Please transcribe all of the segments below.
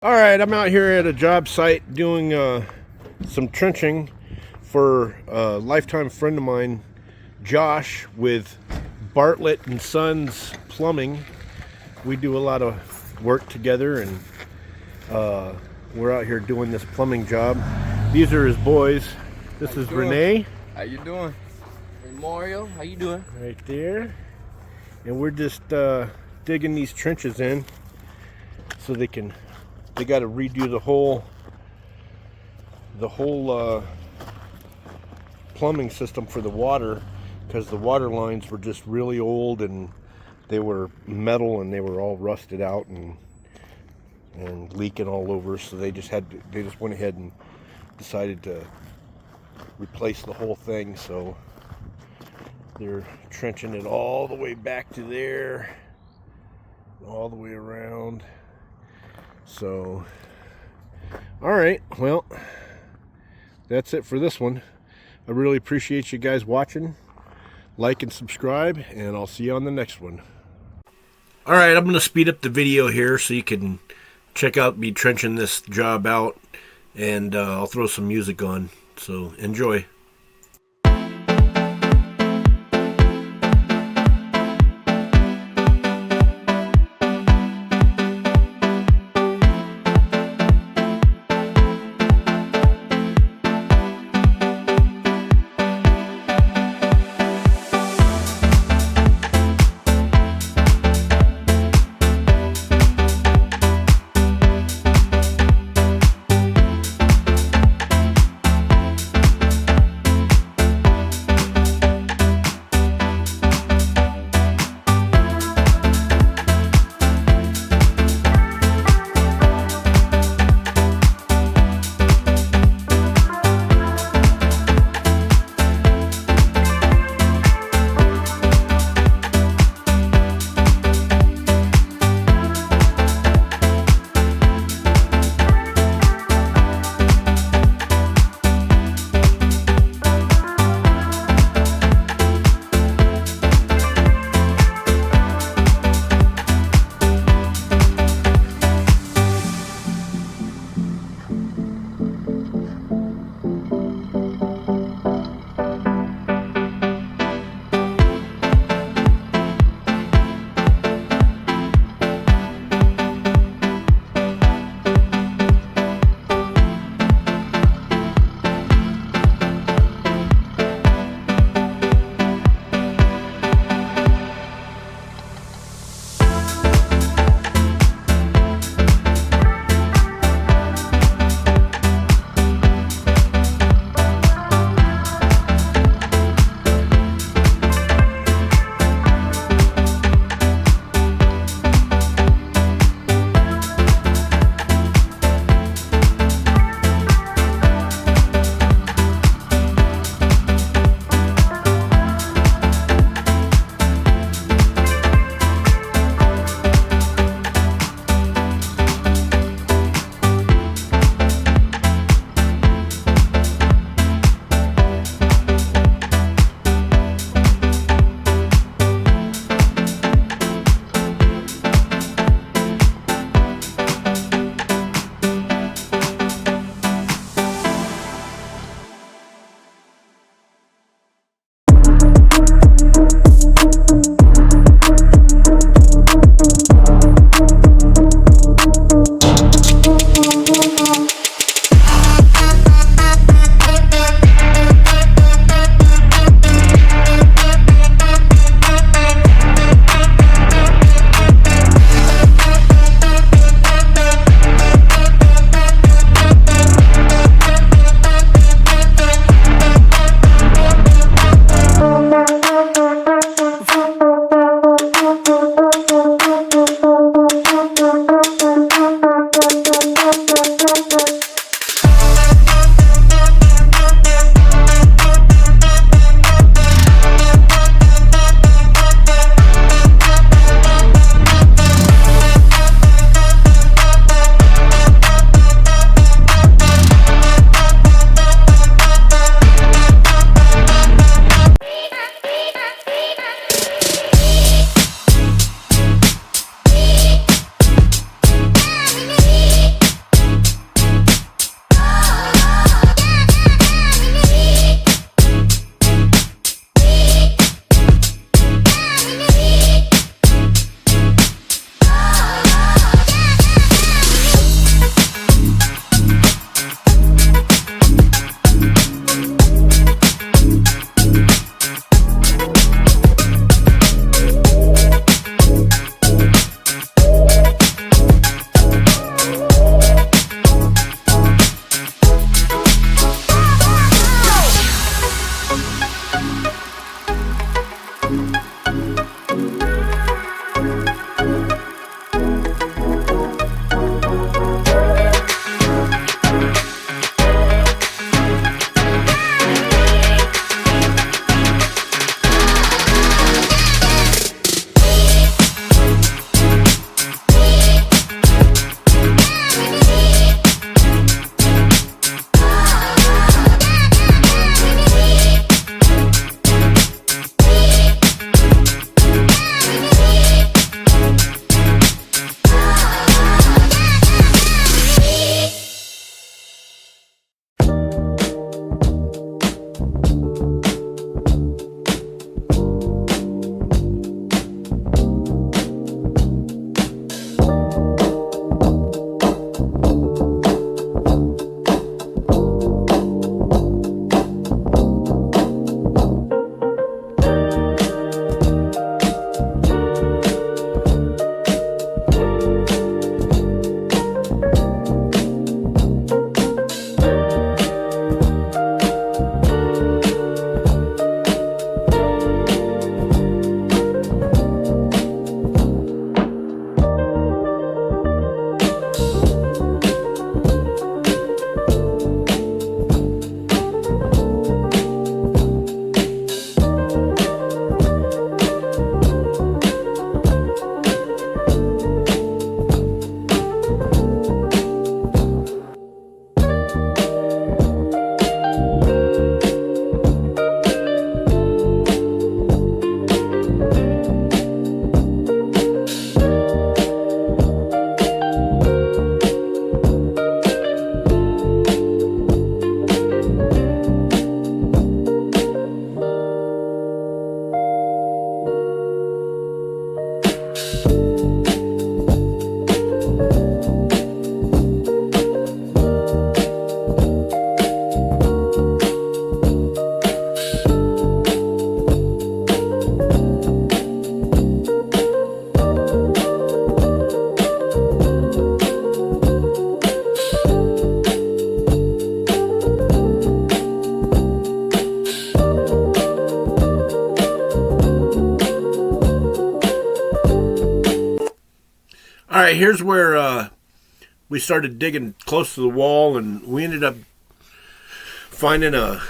All right, I'm out here at a job site doing some trenching for a lifetime friend of mine, Josh, with Bartlet and Son's Plumbing. We do a lot of work together, and we're out here doing this plumbing job. These are his boys. This is Renee. How you doing? Mario, how you doing? Right there. And we're just digging these trenches in so they got to redo the whole plumbing system for the water, because the water lines were just really old and they were metal and they were all rusted out and leaking all over. So they just went ahead and decided to replace the whole thing. So they're trenching it all the way back to there, all the way around. So, all right, well, that's it for this one. I really appreciate you guys watching. Like and subscribe, and I'll see you on the next one. All right, I'm going to speed up the video here so you can check out me trenching this job out, and I'll throw some music on, so enjoy. right, here's where we started digging close to the wall, and we ended up finding a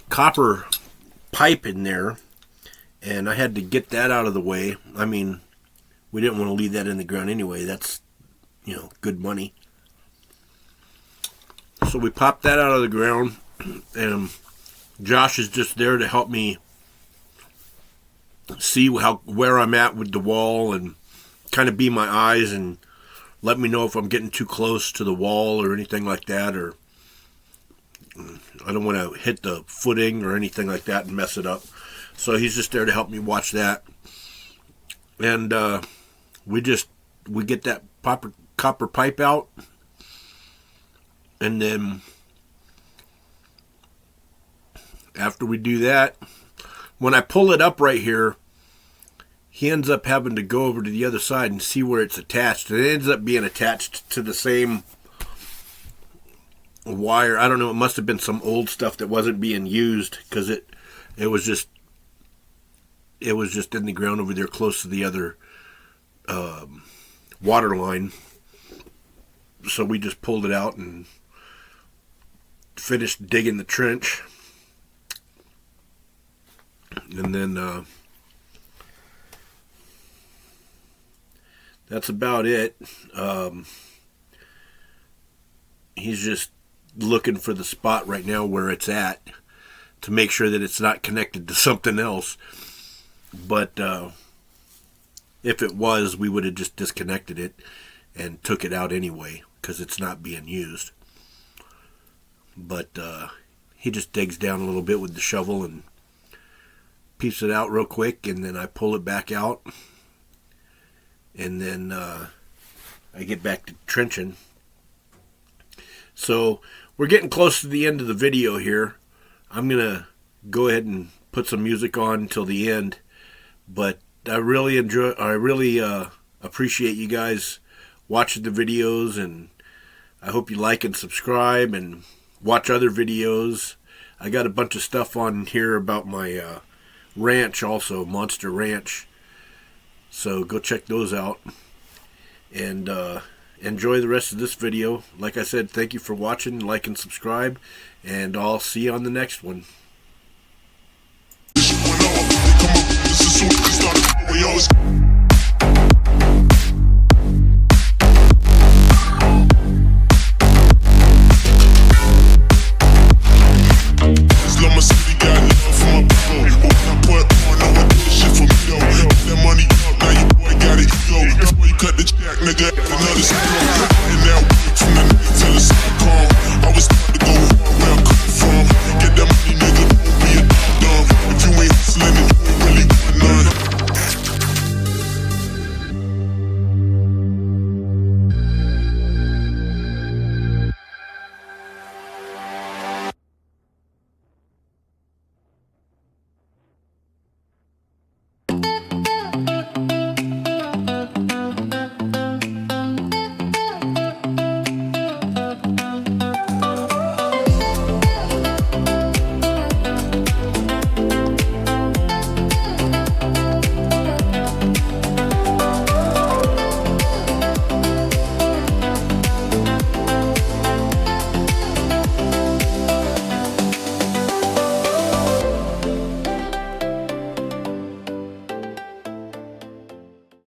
copper pipe in there, and I had to get that out of the way. I mean, we didn't want to leave that in the ground anyway. That's, you know, good money. So we popped that out of the ground, and Josh is just there to help me see where I'm at with the wall and kind of be my eyes and let me know if I'm getting too close to the wall or anything like that, or I don't want to hit the footing or anything like that and mess it up. So he's just there to help me watch that. And we get that copper pipe out, and then after we do that, when I pull it up right here, he ends up having to go over to the other side and see where it's attached. And it ends up being attached to the same wire. I don't know, it must have been some old stuff that wasn't being used, because it was just in the ground over there close to the other water line. So we just pulled it out and finished digging the trench. And then that's about it. He's just looking for the spot right now where it's at to make sure that it's not connected to something else. But if it was, we would have just disconnected it and took it out anyway, because it's not being used. But he just digs down a little bit with the shovel and pieces it out real quick, and then I pull it back out, and then I get back to trenching. So we're getting close to the end of the video here. I'm gonna go ahead and put some music on till the end, but I really appreciate you guys watching the videos, and I hope you like and subscribe and watch other videos. I got a bunch of stuff on here about my ranch also, Monster Ranch, so go check those out, and enjoy the rest of this video. Like I said, thank you for watching, like and subscribe, and I'll see you on the next one. This is what we always